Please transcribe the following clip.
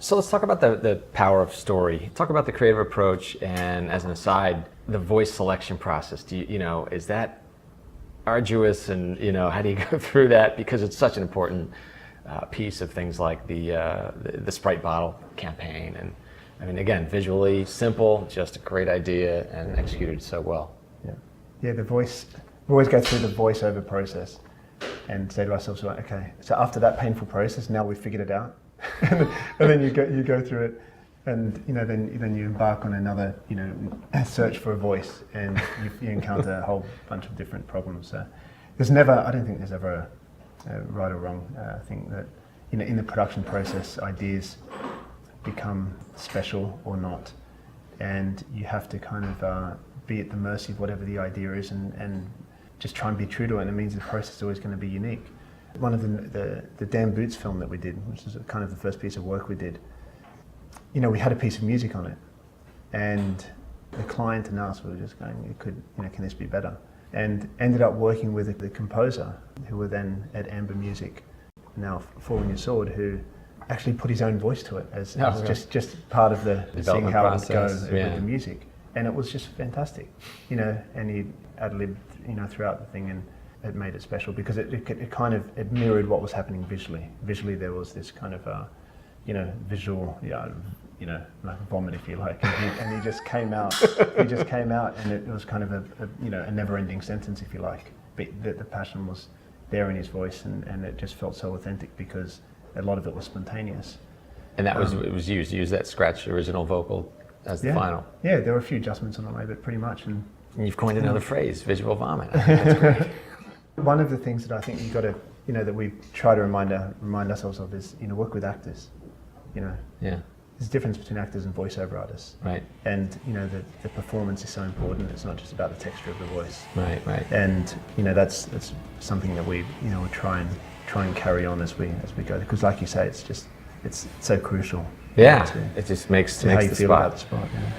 So let's talk about the power of story. Talk about the creative approach, and as an aside, the voice selection process. Is that arduous, and how do you go through that? Because it's such an important piece of things like the Sprite bottle campaign. And I mean, again, visually simple, just a great idea and executed so well. Yeah, we always go through the voiceover process and say to ourselves, right, okay, so after that painful process, now we've figured it out. and then you go through it, and then you embark on another search for a voice, and you encounter a whole bunch of different problems. I don't think there's ever a right or wrong. I think that in the production process, ideas become special or not, and you have to kind of be at the mercy of whatever the idea is, and just try and be true to it. And it means the process is always going to be unique. One of the Dan Boots film that we did, which is kind of the first piece of work we did, we had a piece of music on it, and the client and us were just going, can this be better? And ended up working with the composer, who were then at Amber Music, now Falling Your Sword, who actually put his own voice to it as just part of the seeing how it would go with the music. And it was just fantastic, and he ad-libbed, throughout the thing, and it made it special because it mirrored what was happening visually. Visually, there was this kind of, visual, like vomit, if you like, and he just came out. And it was kind of a never-ending sentence, if you like. But the passion was there in his voice, and it just felt so authentic because a lot of it was spontaneous. And that it was used that scratch original vocal as the final. Yeah, there were a few adjustments on the way, but pretty much. And you've coined another phrase, visual vomit. I think that's great. One of the things that I think you've got to, that we try to remind ourselves of is, work with actors. Yeah. There's a difference between actors and voiceover artists. Right. And, the performance is so important. It's not just about the texture of the voice. Right. And, that's something that we, try and carry on as we go. Because like you say, it's so crucial. Yeah. It just makes how you the feel spot. about the spot. Yeah.